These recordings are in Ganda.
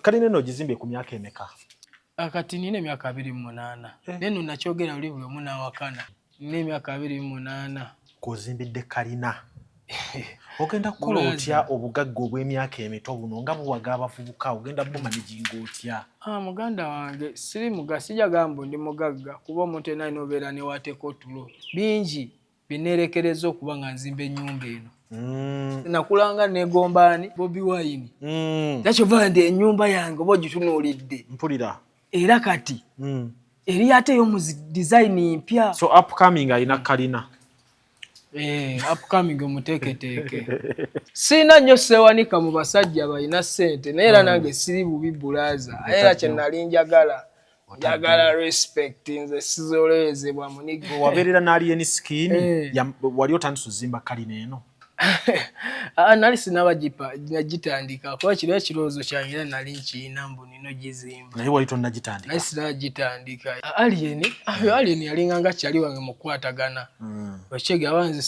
kalina eno gizimbe ku myaka emeka? Kati nina emyaka 28 neno nakyogera oli buli omu n'awakana. Nina emyaka 28 kuzimbidde kalina. Ogenda kukola otya obugagga obw'emyaka emito buno nga buwaga abavubuka ogenda bumanijinga otya? Muganda wange siri sijja gamba ndi mugagga kuba omuntu yenna alina obeera newateeka otulo bingi bineerekereza okuba nga nzimba ennyumba eno. Nakulanga negombaani Bobi Wine. Nakyova ndi ennyumba yange oba ogitunuulidde. Mpulira. Era kati eri ate yo mu design mpya. So upcoming alina kalina. Upcoming omuteeketeeke. Sina nnyo sewanika mu basajja balina ssente naye era nange siri bubi bulaaza. Era kye nali njagala respect nze sizolezebwa munigo. Wabeerera n'alien skin wali otandise ozimba kalina eno? Nali sinabagitandika kuba kiro ekirowoozo kyange era nali nkiyina mbu nino gizimba. Naye wali tonnagitandika? Nali sinagitandika. Alien yalinga nga kyali wange mu kukwatagana. Okyege abanzi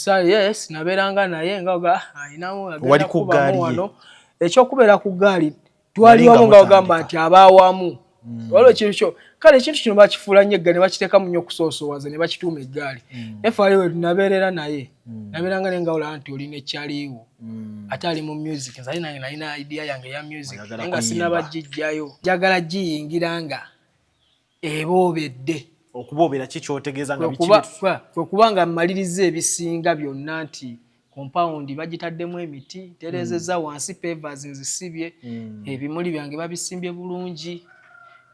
sinabeeranga naye nga ayinamu wali ku gaali. Ekyokubeera ku gaali twali wamu nga ogamba nti abaawamu. Waliwo ekintu kyo kale ekintu kino bakifuula nnyo eggaali ne bakiteekamu nnyo okusoosowaza ne bakituuma eggaali. Naye aliwe nabeerera naye nabeeranga naye nga olaba nti olina ekyaliwo ate ali mu music. Nze nange nalina idea yange ya music naye nga sinabagijjayo. Njagala giyingira nga eboobedde. Okuboobera ki kyotegeeza nga biki? Kwe kuba nga mmaliriza ebisinga byonna nti compound bagitaddemu emiti terezeza wansi pavers nzisibye ebimuli byange babisimbye bulungi.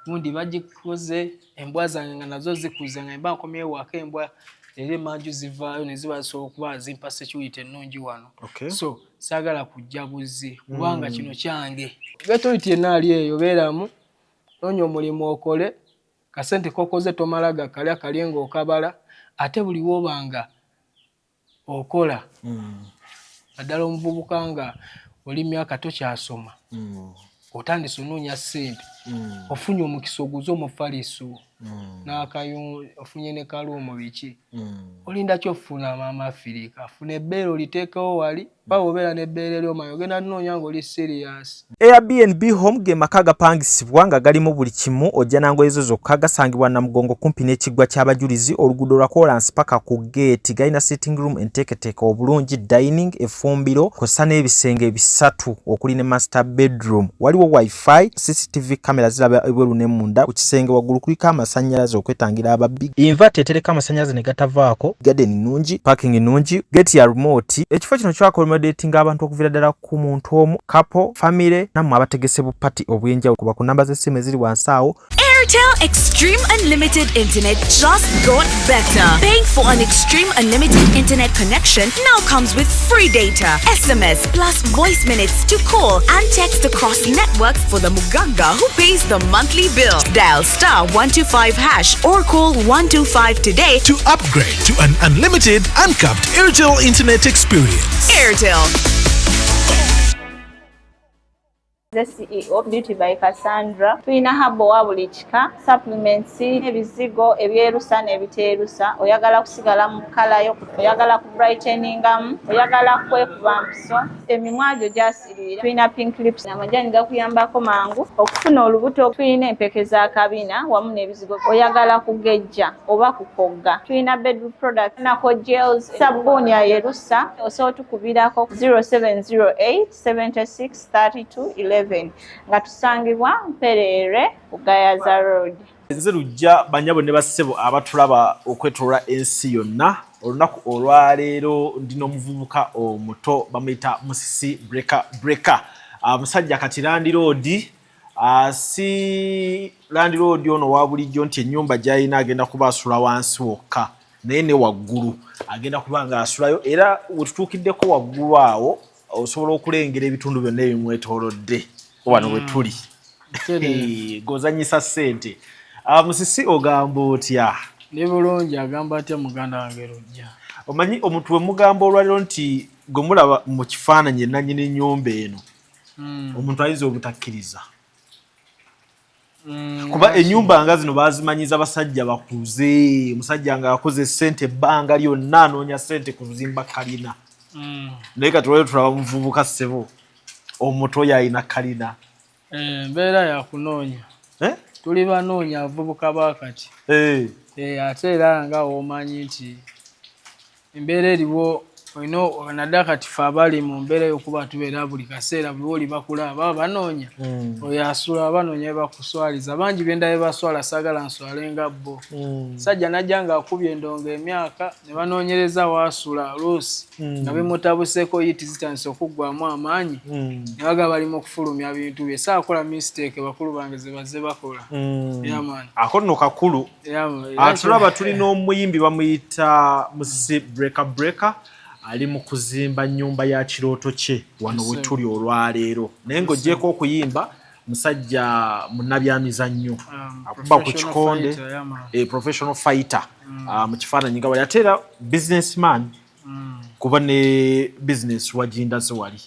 Mundi bagikoze embwa zange nga nazo zikuze nga mba nkomyewo waka embwa eri manju zivaayo ne zibasobola okuba zimpa security ennungi wano. So saagala kujja buzi kubanga kino kyange. Authority yenna ali eyo beeramu noonya omulimu okole kasente kokoze tomala gakalya kalye ng'okabala ate buli wobanga okola naddala omuvubuka nga oli myaka tokyasoma otandise onoonya ssente ofunye omukisa oguze omufaliso n'akayu ofunye ne kaluumo biki olinda kyofuna maama Afirika funa ebbeere oliteekawo wali bawo obeera n'ebbeere ly'omanyi ogenda noonya ng'oli serious. Airbnb home ge maka agapangisibwa nga galimu buli kimu ojja nango ezo zokka gasangibwa Namugongo kumpi n'ekiggwa ky'abajulizi oluguudo lwa Collins paka ku gate galina sitting room enteeketeeke obulungi dining effumbiro kw'ossa n'ebisenge bisatu okuli ne master bedroom waliwo wifi CCTV kamera ziraba ebweru ne munda ku kisenge waggulu kuliko amasannyalaze okwetangira ababbi inverter etereka amasannyalaze ne gatavaako garden nnungi parking nnungi gate ya remote ekifo kino kyakolmodating abantu okuviira ddala ku muntu omu couple family nammwe abategese bu party obw'enjawulo kuba ku namba z'essimu eziri wansi awo. Airtel Extreme Unlimited Internet just got better. Paying for an Extreme Unlimited Internet connection now comes with free data, SMS plus voice minutes to call and text across networks for the Muganga who pays the monthly bill. Dial *125# or call 125 today to upgrade to an unlimited, uncapped Airtel Internet experience. Airtel. The CEO Beauty by Cassandra. Tulina habo wa buli kika, supplements, ebizigo, ebyerusa n'ebiteerusa. Oyagala kusigala mu kala yo, oyagala ku brighteningamu, oyagala kwekuba mpiso. Emimwa gyo gyasirira. Tulina pink lips n'amajani gakuyambako mangu. Okufuna olubuto tulina empeke za kabina wamu n'ebizigo. Oyagala kugejja oba kukogga. Tulina bedroom product, nako gels, sabuni ya yerusa. Osobola tukubirako 0708 76 32 11. Nga tusangibwa Mperere Bugayaza Road. Nze lujja banyabo ne bassebo abatulaba okwetola ensi yonna olunaku olwaleero ndino omuvubuka omuto bamuyita Musisi Breaker musajja kati Landlord si Landlord ono wa bulijjo nti ennyumba gy'alina agenda kuba asula wansi wokka naye ne waggulu agenda kuba nga asulayo era wetutuukiddeko waggulu awo osobola okulengera ebitundu byonna ebimwetoolodde wano we tuli gozanyisa ssente. Musisi ogamba otya? Ndi bulungi agamba atya muganda wange Lujja. Omanyi omuntu we mugamba olwaliro nti gwe mulaba mu kifaananyi nannyini nnyumba eno omuntu ayinza obutakkiriza kuba ennyumba nga zino bazimanyiza basajja bakuze musajja nga akoze ssente ebbanga lyonna anoonya ssente ku kuzimba kalina naye kati olwaliro tulaba muvubuka ssebo omuto oyo alina kalina Mbeera ya kunoonya. Tuli banoonya abavubuka baakati. Ate era nga omanyi nti embeera eriwo naddala kati ffe abali mu mbeera y'okuba tubeera buli kaseera buli oli bakula baba banoonya oyo asula banoonya bakuswaliza bangi benda baswala saagala nswale nga bo sajja najja ng'akubye endongo emyaka ne banoonyereza waasula oluusi nga bimutabuseeko yiti zitandise okuggwamu amaanyi ne baga bali mu kufulumya bintu bye saakola mistake bakulu bange ze bazze bakola ako nno kakulu atulaba tulina omuyimbi bamuyita Musi Breaker ali mu kuzimba nnyumba ya kirooto kye wano we tuli olwaleero naye ng'oggyeko okuyimba musajja munnabyamizannyo akuba ku kikonde professional fighter mu kifaananyi nga wali ate era businessman kuba ne business wagindaze wali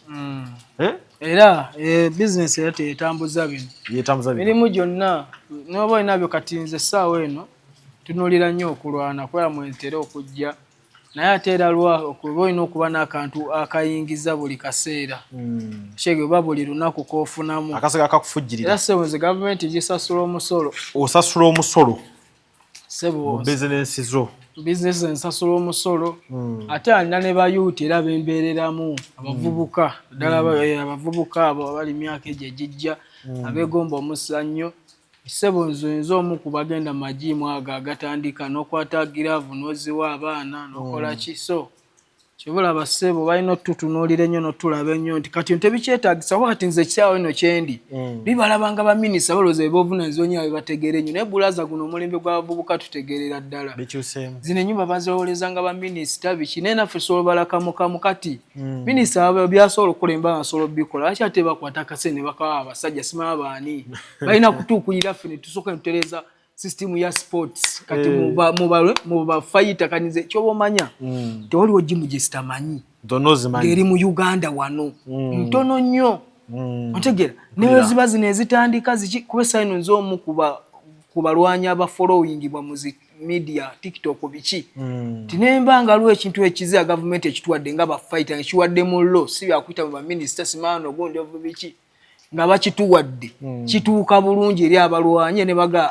era business era teyetambuza bino mirimu gyonna n'oba olina byo kati nze essaawa eno tunuulira nnyo okulwana kubera mwentera okujja naye ate era okuba olina okuba n'akantu akayingiza buli kaseera kyege oba buli lunaku k'ofunamu akasega kakufujjirira era sebo nze gavumenti gisasula omusolo osasula omusolo sebo bizinensi zo bizinesi ensasula omusolo ate alina ne bayuuti era bembeereramu abavubuka ddala abavubuka abo abali myaka egyo egijja abeegomba omusannyo Sebo nzo omu ku bagenda majimu ago agatandika n'okwata giraavu n'oziwa abaana n'okola ki so kibula basebo balina otutunuulira ennyo n'otulaba ennyo nti kati tebikyetaagisa kuba kati nze ekisaawa eno kyendi bibalabanga baminisita balowooza ebyobuvunaanyizibwa nnyo babitegeera ennyo naye bulaza guno omulembe gw'abavubuka tutegeerera ddala zino ennyumba bazowoleza nga baminisita biki naye naffe sobola kamukamu kati minisita byasobola okukola asobola bikola lwaki ate bakwata akasente ne bakawa abasajja simanyi baani balina kutuukulira ffe ne tusooka ne tutereeza system ya sports kati mu bafayita kanize kyoba omanya tewaliwo jimu gye sitamanyi ng'eri mu Uganda wano ntono nnyo otegeera newe ziba zino ezitandika kuba essaawa nze omu ku balwanyi abafollowingibwa mu media TikTok biki tinemba nga aliwo ekintu ekiziya gavumenti ekituwadde nga bafayita ekiwadde mu lo si byakuyita mu baminisita simaano ogundi ovu biki nga bakituwadde kituuka bulungi eri abalwanyi ne baga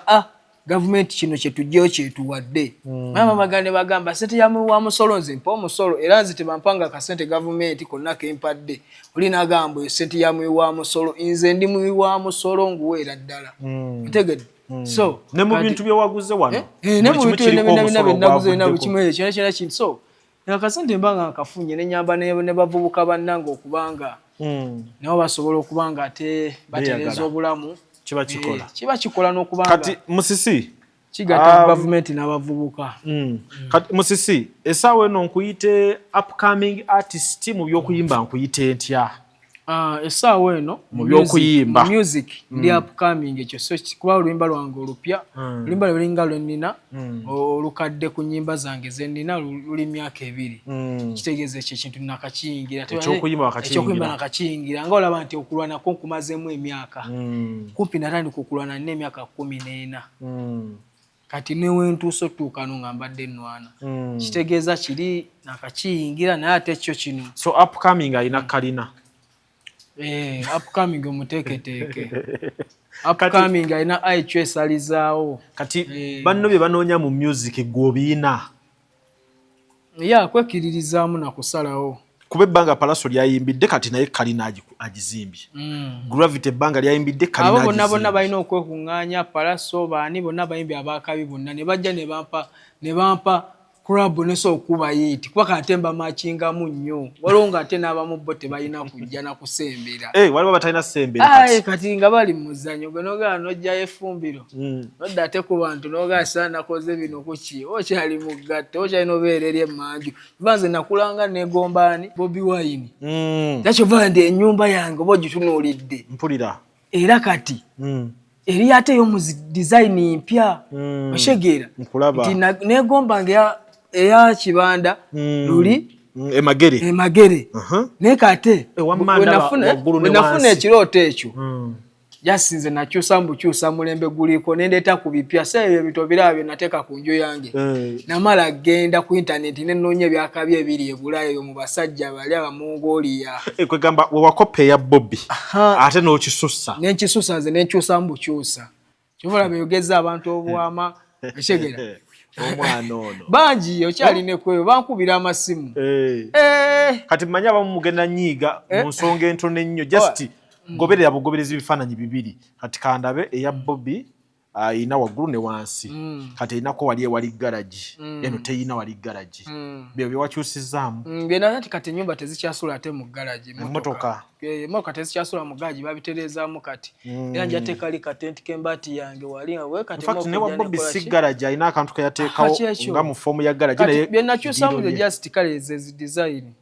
gavumenti kino kyetujjeyo kyetuwadde mama bagande bagamba sente yamuwa musolo nze mpa omusolo era nze tebampanga akasente gavumenti konna kempadde oli nagamba sente yamuwa musolo nze ndi muwa musolo nguweera ddala otegedde so ne mu bintu byewaguze wano ne mu bintu byenaguze na bukimwe kyona kintu so akasente mbanga nkafunye nenyamba ne bavubuka bannanga okubanga nabo basobola okubanga ate batereza obulamu kiba kikola n'okubanga kati Musisi kigatta gavumenti n'abavubuka kati Musisi essaawa eno nkuyite upcoming artist mu by'okuyimba nkuyite ntya essaawa eno mu by'okuyimba music ndi upcoming ekyo so kuba oluyimba lwange olupya oluyimba lulinga lwe nnina olukadde ku nnyimba zange ze nnina luli myaka 2 kitegeeza ekyo ekintu nakakiyingira ekyokuyimba nakakiyingira nga olaba nti okulwanako nkumazeemu emyaka kumpi natandika okulwana nina emyaka 14 kati newentuusa otuukano nga mbadde nnwana kitegeeza kiri nakakiyingira naye ate kyo kino so upcoming ayina kalina upcoming omuteeketeeke upcoming alina aicho esalizaawo kati banno bye banoonya mu music gw'obiina kwekiririzaamu nakusalawo kuba ebbanga Palaso lyayimbidde kati naye kalina agizimbye Gravity ebbanga lyayimbidde kalina abo bonna balina okwekuŋŋaanya Palaso baani bonna bayimbi abakabi bonna ne bajja ne bampa club neso okuba yiti kuba kate mba machingamu nnyo waliwo nga ate n'abamu bo tebalina kujja na kusembera waliwo batalina sembera kati nga bali mu muzannyo gwe nogaa nojjayo efumbiro nodda ate ku bantu nogaa saa nakoze bino kuki okyali mu gatto okyalina obeera eri emmanju kuba nze nakulanga negombaani Bobi Wine nakyova ndi ennyumba yange oba ogitunuulidde mpulira era kati eri ate ey'omu design mpya oshegeera nti negombange eya kibanda luli emagere naye kate wenafuna ekirooto ekyo jasinze nakyusa mbukyusa mulembe guliko nendeeta ku bipya seebyo ebito biraba bye nateeka ku nju yange namala genda ku internet nenoonya ebyakabi ebiri ebulayo eyo mu basajja bali abamongolia kwegamba we wakopa eya Bobby ate n'okisussa nenkisusa nze nenkyusa mbukyusa kyobola beyogeza abantu obwama ekigera omwana ono bangi okyalina kweyo bankubira amasimu kati manya abamu mugenda nyiiga mu nsonga entono ennyo just goberera bugoberezi bifaananyi bibiri kati kandabe eya Bobby ayina waggulu ne wansi kati ayinako wali garaji eno teyina wali garaji byo byewakyusizaamu byena kati ennyumba tezikyasula ate mu garaji emmotoka tezikyasula mu garaji babitereezaamu kati era njateekali katenti kembaati yange wali we kati ne wa Bobby si garaji ayina akantu keyateekawo nga mu foomu ya garaji naye byenakyusaamu ze just kale ze design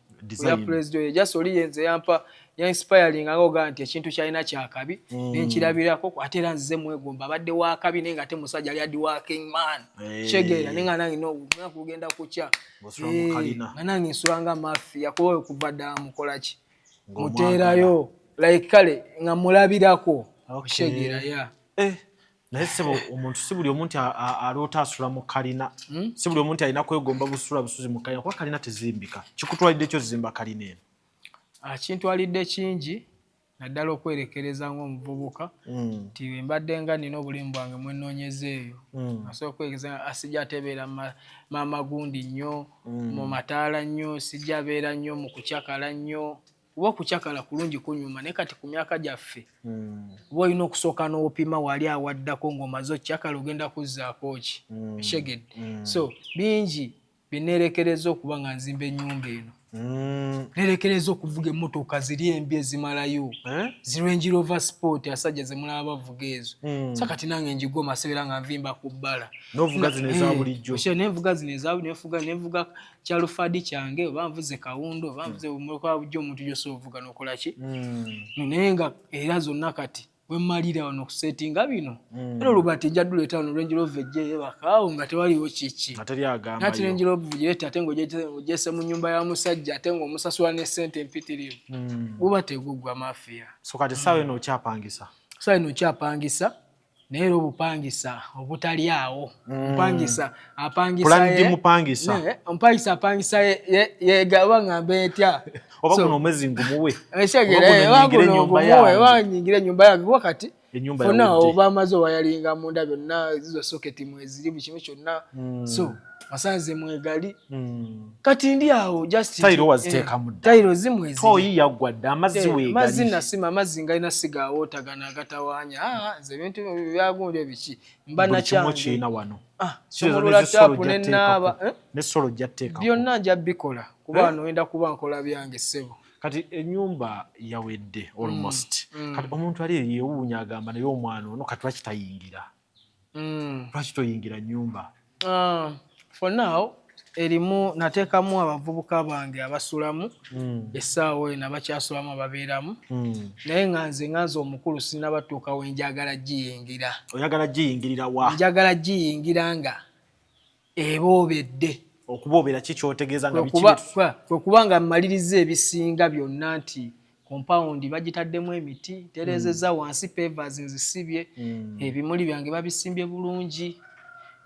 ya president just oli yenze yampa ya inspiring agoga nti ekintu kyalina kyakabi nenkirabirako ate era nzize mwegomba abadde wakabi naye nga ate musajja ali adi working man kyegeera nenga nange kugenda kukya nga nange nsulanga mafi yakuba kuva ddala mukolaki muteerayo like kale nga mulabirako kyegeera ya naye sebo omuntu si buli omuntu aloota asula mu kalina si buli omuntu alina kwegomba busula busuzi mu kalina kuba kalina tezimbika kikutwalidde kyo zimba kalina eno kintwalidde kingi naddala okwerekereza ng'omuvubuka nti mbadde nga nina obulimu bwange mwenoonyeza eyo asobola okwerekeza asijja atebeera magundi nnyo mu mataala nnyo sijja abeera nnyo mu kucyakala nnyo kuba okucyakala kulungi kunyuma naye kati ku myaka gyaffe oba olina okusooka n'opima wali awaddako ng'omaze okucyakala ogenda kuzzaako ki ekigedde so bingi bineerekereza okuba nga nzimba ennyumba eno nerekereza okuvuga emmotoka ziri embi ezimalayo Range Rover Sport asajja zemulaba bavuga ezo so kati nange njigoma sebeera nga nvimba ku bbala n'ovuga zino eza bulijjo nenvuga zino eza nevuga kyalufadi kyange oba nvuze kawundo oba nvuze omulokwa bujjo omuntu gyosobola ovuga n'okola ki naye nga era zonna kati wemalira wano kusetinga bino era olubati nja duleeta wano Range Rover ejje bakaawo nga tewaliwo kiki nati Range Rover gireeta ate ng'ogyese mu nnyumba ya musajja ate ng'omusasula ne ssente empitirivu guba tegugwa mafiya so kati saawa eno okyapangisa naye era obupangisa obutali awo omupangisa apangisa yegaba ngamba etya oba guno omwezi ngumuwe wanyingira ennyumba yange kuba kati fona oba amaze owayalinga munda byonna zizo soketi mweziri buli kimu kyonna so masanze mwegali kati ndi awo tayiro zimwezi toyi yagwadde amazzi weegali mazzi nasima amazzi ngalina sigawootagana agatawanya nze ebintu byagundi ebiki mba nakyange somolola tapu nenaaba nesolo jatteeka byonna nja bikola kuba wano wenda kuba nkola byange ssebo kati ennyumba yawedde almost kati omuntu ali yewuunya agamba naye omwana ono kati lwaki tayingira lwaki toyingira nnyumba for now erimu nateekamu abavubuka bange abasulamu essaawa eno abakyasulamu ababeeramu naye nga nze omukulu sinabatuuka we njagala giyingira oyagala giyingirira wa njagala giyingira nga eboobedde okuboobera kikyotegeeza nga kwe kubanga mmaliriza ebisinga byonna nti compound bagitaddemu emiti tereezezza wansi pavers nzisibye ebimuli byange babisimbye bulungi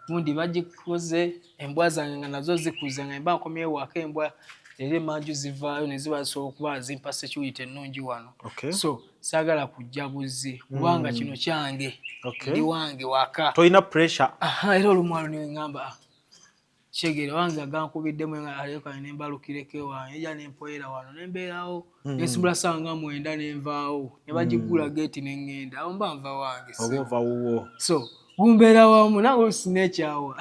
gundi bagikoze embwa zange nga nazo zikuze nga mba nkomyewo waka embwa era emanju zivaayo ne zibasobola okuba zimpa security ennungi wano so saagala kujja buzi kubanga kino kyange ndi wange waka toyina pressure era olumwalo neŋŋamba kyegere wange agankubiddemu alekane nembalukireko ewange eja nempoyera wano nembeerawo nesimbula ssaawa nga 9 nenvaawo ne bagigula geeti neŋŋenda awo mba nva wange so gumbeera wamu nange olusinekyawa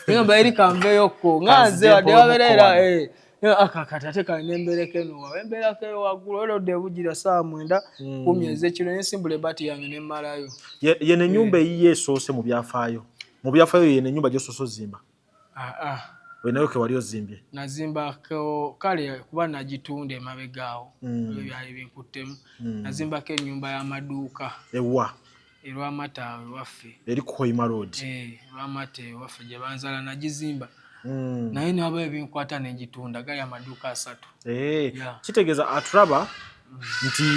egamba eri kanveeyoko nga nze wadde wabeerera akakati ate kale nembeereko enowa embeerako eyo waggulu era odde bugira ssaawa 9 10 ez'ekiro nesimbula ebaati yange nemmalayo yeno ennyumba eyiye esoose mu byafaayo yeno ennyumba gyosoose ozimba wenayo ke wali ozimbye nazimbako kale kuba nagitunda emabegaawo ebyo byali binkuttemu nazimbako ennyumba y'amaduuka ewa Erwamata waffe eri ku Hoima Road Erwamata waffe gye banzala nagizimba naye naba ebinkwata negitunda gali amaduuka 3 kitegeeza aturaba nti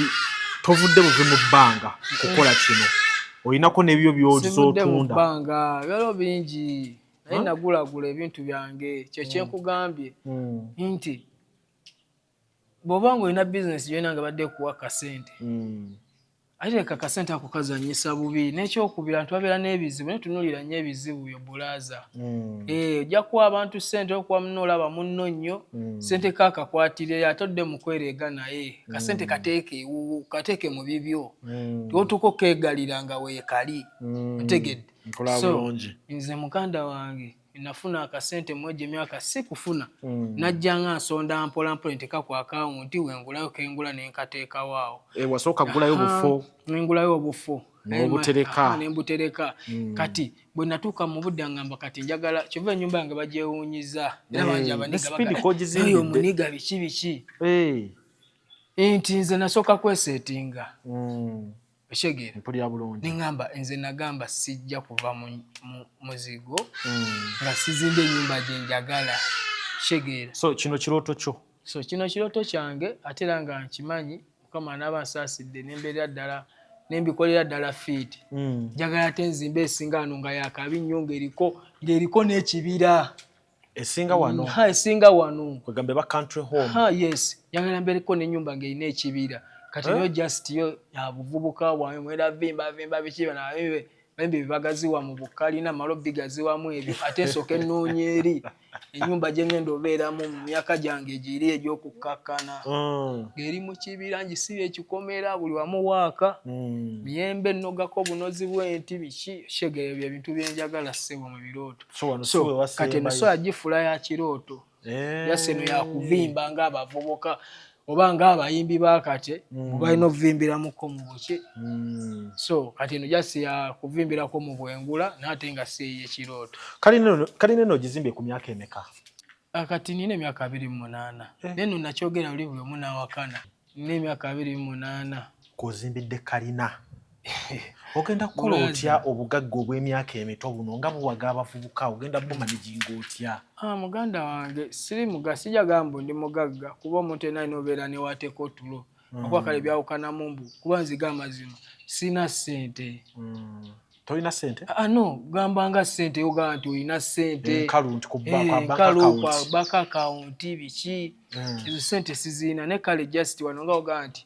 tovudde buve mu bbanga kukola kino olinako n'ebyo by'ozotunda bbanga byalo bingi naye nagulagula ebintu byange kyo kyenkugambye nti bw'oba ng'olina bizinesi gyolina nga badde kuwa kasente ate leka kasente ako kazanyisa bubi n'ekyokubiri abantu babeera n'ebizibu naye tunuulira nnyo ebizibu byo bulaaza ojja kuwa abantu sente okuwa munno olaba munno nnyo sente kaakakwatire ate odde mu kwereega naye kasente kateeke ewuwo kateeke mu bibyo tiotuko keegalira nga weekali otegedde so nze muganda wange nafuna akasente mwegi emyaka si kufuna najja nga nsonda mpola mpola nteka ku akawunti wengulayo kengula nenkateekawo awo wasooka gulayo bufo nengulayo obufo nembutereka kati bwe natuuka mu budde ngamba kati njagala kyova ennyumba yange bagyewuunyiza era bangi abaniga omuniga biki biki nti nze nasooka kweseetinga nengamba nze nagamba sijja kuva mu muzigo nga sizimba ennyumba gye njagala kitegeera so kino kirooto kyo kino kirooto kyange ate era nga nkimanyi mukama naaba nsaasidde nembeera ddala nembikolera ddala fiiti njagala ate nzimba esinga wano nga yakabi nnyo ng'eriko n'ekibira esinga wano esinga wano kwegambe ba country home yes njagala mbeereko n'ennyumba ng'erina ekibira kati yo just yo yabuvubuka bwawe mwera vimba biki banawe bembe bibagaziwa mu bukalina malobi gaziwamu ebyo ate nsooka ennoonya eri ennyumba gye ngenda obeeramu mu myaka gyange egiri egy'okukakkana ng'eri mu kibira ngisibye ekikomera buli wamu waaka miyembe nnogako bunozi bw'enti biki shegere ebyo ebintu byenjagala ssebo mu birooto so kati eno so yagifula ya kirooto yaseno yakuvimba ng'abavubuka oba ng'abayimbi bakate balina okuvimbiramuko mu buki so kati eno jasi ya kuvimbirako mu bwengula naate nga si ekirooto kali neno ogizimbye ku myaka emeka kati nina emyaka 28 neno nakyogera oli buli omu n'awakana nina emyaka 28 kozimbidde kalina ogenda kukola otya obugagga obw'emyaka emito buno nga buwaga abavubuka ogenda bumanijinga otya muganda wange siri sijja gamba ndi mugagga kuba omuntu yenna alina obeera newateeka otulo akuba kale byawukanamu mbu kuba nziga amazima sina ssente tolina ssente no gamba nga ssente yogamba nti olina ssente enkalu bank account biki ezo ssente siziina ne kale just wano nga ogamba nti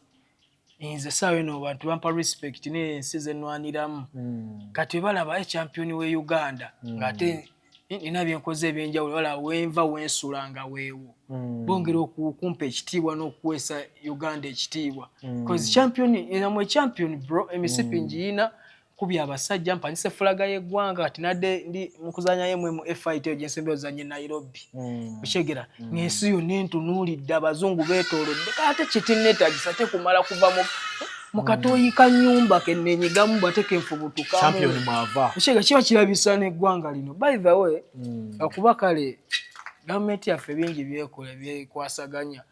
nze saawa eno bantu bampa respect n'ensi ze nnwaniramu kati balaba echampion we Uganda ng'ate nina byenkoze ebyenjawulo balaba wenva wensula nga weewo bongera okumpa ekitiibwa n'okuweesa Uganda ekitiibwa because champion enamwe champion bro emisipi ngiina kubya abasajja mpanyise fulaga y'eggwanga kati nadde ndi mu kuzannya mu FIT gyensembe ozanye Nairobi okyegera n'ensi yonna entunuulidde abazungu beetoolodde kate kitinneetagisa ate kumala kuva mu katooyi ka nnyumba kennenyigamu bwate kenfubutukamu champion mwava okyegera kiba kirabisa n'eggwanga lino by the way akuba kale gavumenti yaffe bingi byekola byekwasaganya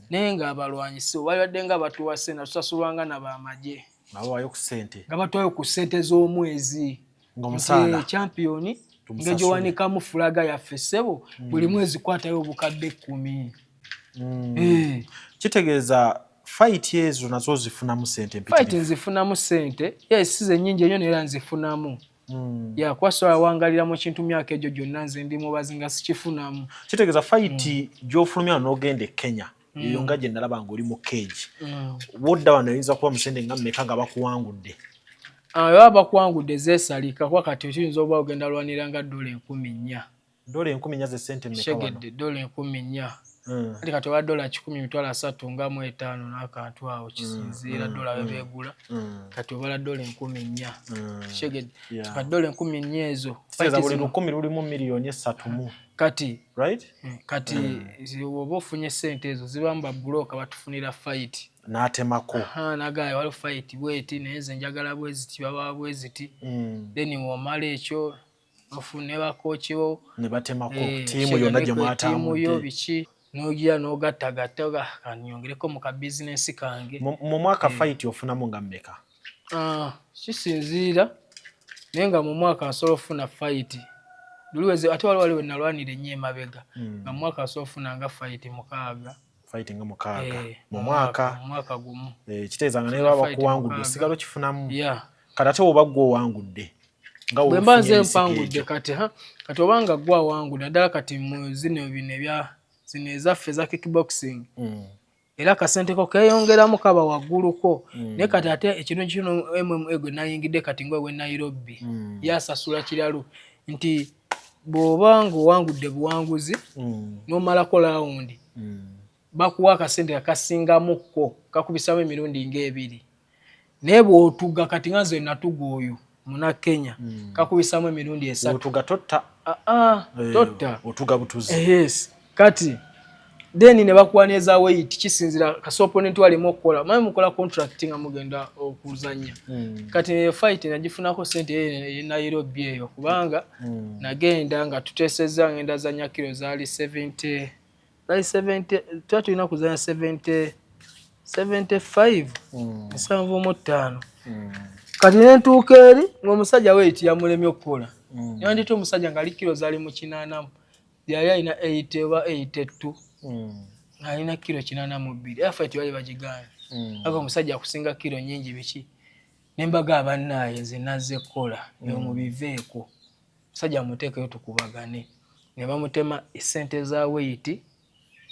naye ng'abalwanyisi balibadde nga batuwase natusasulwanga n'abamagye nabawayo ku ssente nga batwayo ku ssente z'omwezi ng'omusaala champion ng'egyowanikamu fulaga yaffe ssebo buli mwezi kwatayo obukadde 10 kitegeeza fight ezo nazo zifunamu ssente fight nzifunamu ssente yes size nnyingi ennyo neera nzifunamu kwasobola wangalira mu kintu myaka egyo gyonna nze ndi mubazi nga sikifunamu kitegeeza fight gy'ofulumya n'ogenda e Kenya eyo nga gye nalaba ng'oli mu keegi wodda wano oyinza kuba musente nga mmeka nga bakuwangudde baba bakuwangudde zeesalika kuba kati okiyinza oba ogenda lwanira nga $4,000 $4,000 ze ssente mmeka wano shegedde $4,000 ati kati oba $1,350 nga mu 5 n'akantu awo kisinziira dola bebeegula kati obala $10,000 shegedde kati $10,000 ezo buli 10 lulimu miliyoni 3 kati right kati oba ofunye ssente ezo zibamba buloka batufunira fight n'atemako nagayo waliwo fight bweti naye nze njagala bweziti baba bweziti then womala ekyo ofune bakokiwo ne batemako tiimu yonna gye mwatambudde yo biki n'ogira n'ogattagatta kanyongereko mu kabizinesi kange mu mwaka fight ofunamu nga mmeka kisinziira naye nga mu mwaka nsobola ofuna fight luliweze ate waliwo nalwanira ennyo emabega nga mu mwaka nsobola ofuna nga fight 6 fighting mukaaga mu mwaka gumu kiteezanga naye baba kuwangudde sigalo kifunamu kati ate oba gwe owangudde nga bwe mbanze mpangudde kati obanga gwe awangudde naddala kati mu zino bino ebya zino ezaffe za kickboxing era akasente ko keeyongeramu kaba wagguluko naye kati ate ekintu kino MMA gwe nayingidde kati ngwe Nairobi yasasula kiralu nti bw'oba ng'owangudde buwanguzi n'omalako laawundi bakuwa akasente akasingamukko kakubisamu emirundi ng'ebiri naye bw'otuga kati nga nze natuga oyo muna Kenya kakubisamu emirundi 3 otuga totta totta otuga butuzi yes kati then ne bakuwa neza weight kisinzira kasi opponent walimo okukola mwe mukola contract nga mugenda okuzanya kati fight nagifunako sente ye Nairobi eyo kubanga nagenda nga tuteseza ngenda zanya kilo zali 70 tulina kuzanya 75 75 kati nentuuka eri ng'omusajja weight yamulemye okukola yandita omusajja nga ali kilo zali mu 80 yali alina 80 oba 82 alina kilo 82 fight wali bagigana aka omusajja akusinga kilo nyingi biki nembaga abannaye nze nazze kola yo mubiveeko omusajja amuteekeyo tukubagane ne bamutema esente za weight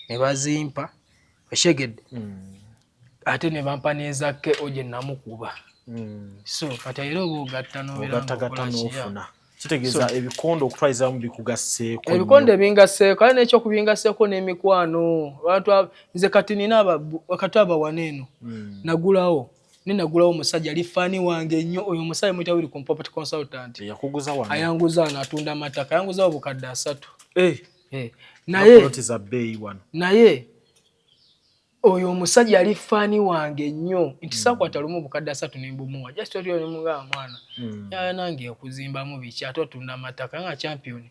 ne bazimpa eshegedde ate ne bampa nezake oje namukuba so kati era obugatta n'ofuna kitegeeza ebikondo okutwaliza mu bikugasseeko ebikondo ebingasseeko kale n'ekyo kubingasseeko n'emikwano abantu nze kati nina wakati abawaneeno nagulawo omusajja ali fani wange nnyo oyo omusajja muyita Will Property Consultant yakuguza wano ayanguza wano atunda amataka ayanguza obukadde 3 naye oyo omusajja ali fani wange nnyo nti sakwata lumu obukadde 3 nembumuwa just otyo ne mugamba mwana nange okuzimbamu biki ate otunda amataka nga champion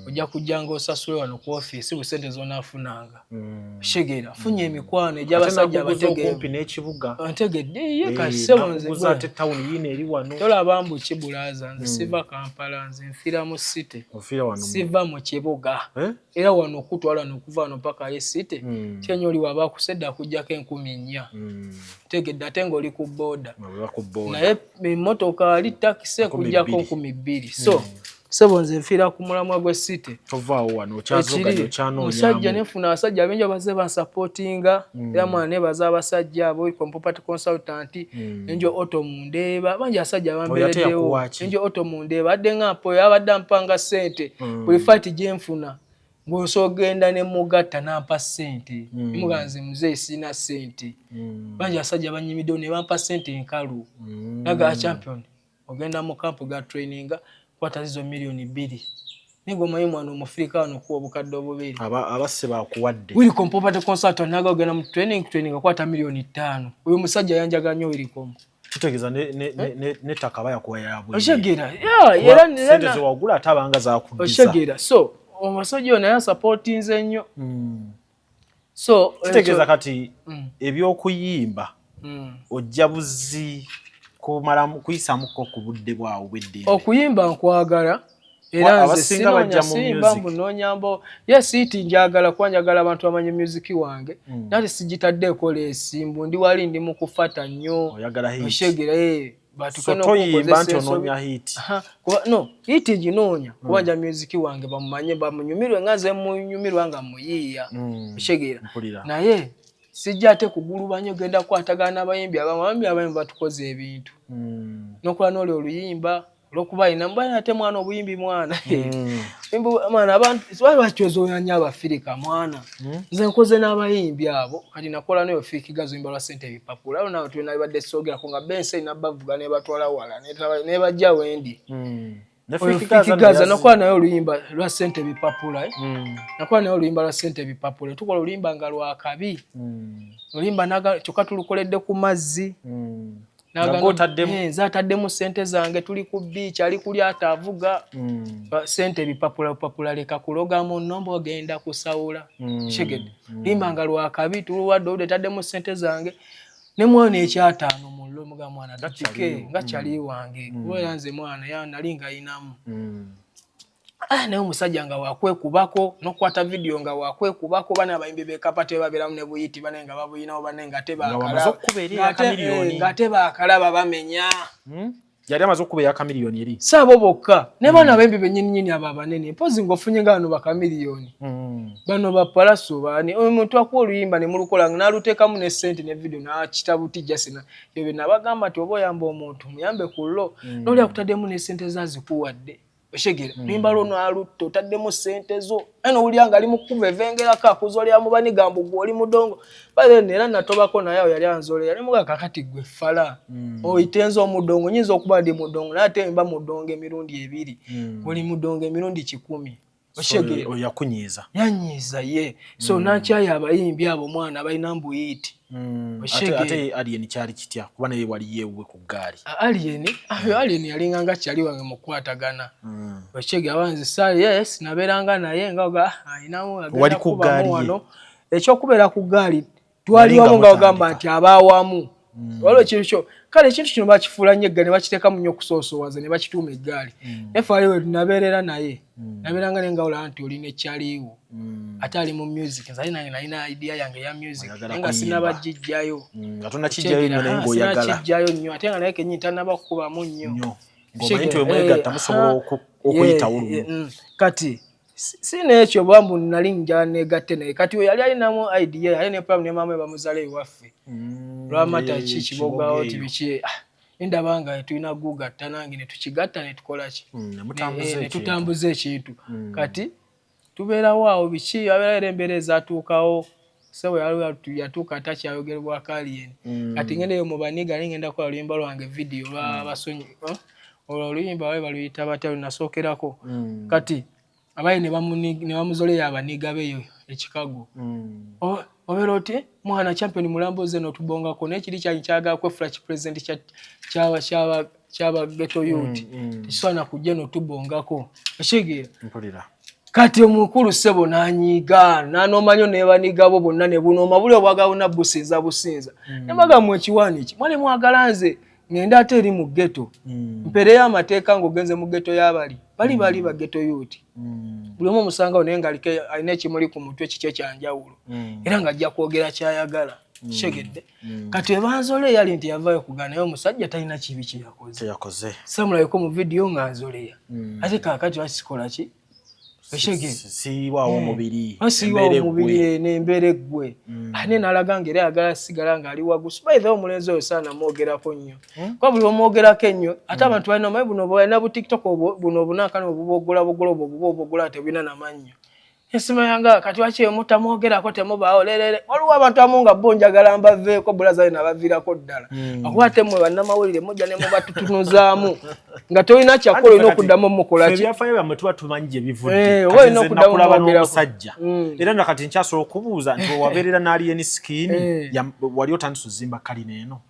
ojja kujja ng'osasule wano ku office busente z'onaafunanga shegera funye emikwano egy'abasajja abategekumpi n'ekibuga antegedde ye kasebonze ate town yino eri wano tolaba mbuki bulaza nze siva Kampala nze nfiira mu city siva mu kibuga era wano okutwala n'okuva wano paka ye city kyenyo oli waba kusedda kujjako 10,400 tegedde ate ng'oli ku boda naye emmotoka ali takisi ekujjako 12,000 so sebo nze nfiira ku mulamwa gwe city tovaawo wano okyazoganya okyanoonyamu musajja nefuna abasajja abengi abaze bansupportinga era mwana nebaza abasajja abo Will Property Consultant enjo Otto Mundeeba bangi abasajja abambeereddewo enjo Otto Mundeeba adde nga mpoyo abadde ampanga ssente buli fight gye nfuna ng'osogenda ne mugatta nampa ssente muganze muzeeyi sina ssente bangi abasajja banyimiddewo ne bampa ssente enkalu naga champion ogenda mu kampu ga traininga kwata zizo milioni 2 nigo mayi mwana omufirika wano kuwa obukadde obubiri abasse bakuwadde Will Property Consultant naga ogenda mu training kwata milioni 5 oyo musajja yanjaga nnyo Will kitegeeza n'ettaka bayakuwa yabwe oshegera era sente ze wagula ate abanga zakuddiza oshegera so omusajja ono yansupportinze nnyo so kitegeeza kati ebyokuyimba ojja buzi kuyisamuko ku budde bwawo bw'eddembe okuyimba nkwagala era nze sinoonya mbunoonyambo yesiiti njagala kuba njagala abantu bamanye music wange nate sigitaddeeko leesimbu ndi wali ndi mu kufata nnyo oshegera toyimba nti onoonya hiti no hiti ginoonya kubanja music wange bamumanye bamunyumirwe nga nze munyumirwa nga muyiiya oshegera naye sijja ate kugulubanya ogenda kukwatagana n'abayimbi abayimbi batukoze ebintu n'okola n'oli oluyimba olw'okuba ina mbana ate mwana obuyimbi mwana mwana abantu batyozonya abafirika mwana nze nkoze n'abayimbi abo kati nakola nayo fiikiga zimba lwa ssente ebipapula alo nawe tulina bibadde sogerako nga bense nabavuga ne batwala wala ne bajja wendi fiikigaza nakola nayo oluyimba lwa ssente ebipapula nakola nayo oluyimba lwa ssente ebipapula tukola oluyimba nga lwakabi oluyimba kyokka tulukoledde ku mazzi nzataddemu ssente zange tuli ku beach ali kulyata avuga ssente ebipapula leka kulogamu nomba ogenda kusawula shegedde limba nga lwakabi tuluwadde ode taddemu ssente zange ne mwana ekyataano mu lomuga mwana tutike nga kyali wange kuba yanze mwana nali nga ayinamu naye omusajja nga wakwekubako n'okwata video nga wakwekubako bana abayimbi bekapate baberamu ne buyiti bane nga babuyinawo bane nga tebakalaba bamenya yali amaze okubeera kamiliyoni eri saabo bokka ne bana abayimbi bennyini abo abanene mpozi ng'ofunye nga bano bakamiliyoni bano bapalaso bani omuntu akuwa oluyimba ne mulukola n'aluteekamu ne ssente ne video n'akitabuti jasina ebyo nabagamba nti oba oyamba omuntu muyambe ku llo n'oli akutaddemu ne ssente zazikuwadde oshegera nimba lono alutto taddemu ssente zo eno ulyanga ali mukuva evengerako akuzolya mu baniga mbugu oli mudongo bale nera natobako naye yali anzole yali muga kakati gwe fala oyitenzo omudongo nyinza okuba ndi mudongo nate mba mudongo emirundi ebiri oli mudongo emirundi 10 oshegera oyakunyiza yanyiza ye so nakyaya abayimbi abo mwana balina mbuyiti ate alien kyali kitya kuba naye wali yewe ku gaali alien yalinganga kyali wange mukwatagana oshegera abanze sale yes naberanga naye ngaga ayinamu wali ku gaali ekyokubeera ku gaali twali wamu nga ogamba nti abaawamu waliwo ekintu kyo kale ekintu kino bakifuula nnyo eggale bakiteeka mu nnyo okusoosowaza ne bakituuma eggaali efaali we nabeerera naye nabeeranga ne ngawula nti olina ekyaliiwo ate ali mu music nze nange nalina idea yange ya music nga sinabagijjayo sinakijjayo nnyo ate nga naye kenyini tanaba kukubamu nnyo kati sinekyo bambu nali njala negatte naye kati yali alinamu idea yali ne problem ne mama bamuzala ewaffe lwamata kibogawo tibiki ndabanga tulina gugatta nange ne tukigatta ne tukola ki ne tutambuza ekintu kati tubeerawo awo biki abeera embeera ezatuukawo sewe yatuuka takyayogerwa kalien kati ngendeyo mu baniga ngenda kukola oluyimba lwange video lwabasonyi oluyimba bwe baluyita batya lunasookerako kati abaye ne bamuzoleya abaniga beyo ekikago obeera oti mwana champion mulamboze n'otubongako n'ekiri kyanyi kyagala kwefula kipresident kyaba ghetto youth tiswana kujja n'otubongako ekigera kati omukulu sebo n'anyiga n'anomanyo n'ebaniga bo bonna ne bunooma buli obwagala businza nemaga mu ekiwaani eki mwali mwagala nze ngenda ate eri mu ghetto mpereyo amateeka ng'ogenze mu ghetto y'abali bali ba ghetto youth buli omu omusanga naye ng'aliko alina ekimuli ku mutwe kiki ekyanjawulo era ng'ajja kwogera kyayagala kishegedde kati ebanzole yali nti yavaayo kugaa naye omusajja talina kibi kyeyakoze samulabeko mu vidiyo ng'anzoleya ate kaakati wakikola ki siwaawo omubiri n'embeera eggwe ane n'alaga nga era ayagala sigala ng'ali wagusu baitha omulenzi oyo saana mwogerako nnyo kuba buli omwogerako ennyo ate abantu balina omanyi buno balina bu tiktok buno obunankani obubogola obubogola tebulina namannyo ensima yanga kati waki mutamwogerako temubaawo lerere waliwo abantu abamu nga bo njagala mbaveeko bulaza nabaviirako ddala akuba ate mmwe bannamawulire mujja ne mubatutunuzaamu nga tolina kyakola olina okuddamu mukola ki ebyafaayo byammwe tuba tumanyi gye bivudde olina okuddamu n'omusajja era nakati nkyasobola okubuuza nti wabeerera n'alien skin wali otandise ozimba kalina eno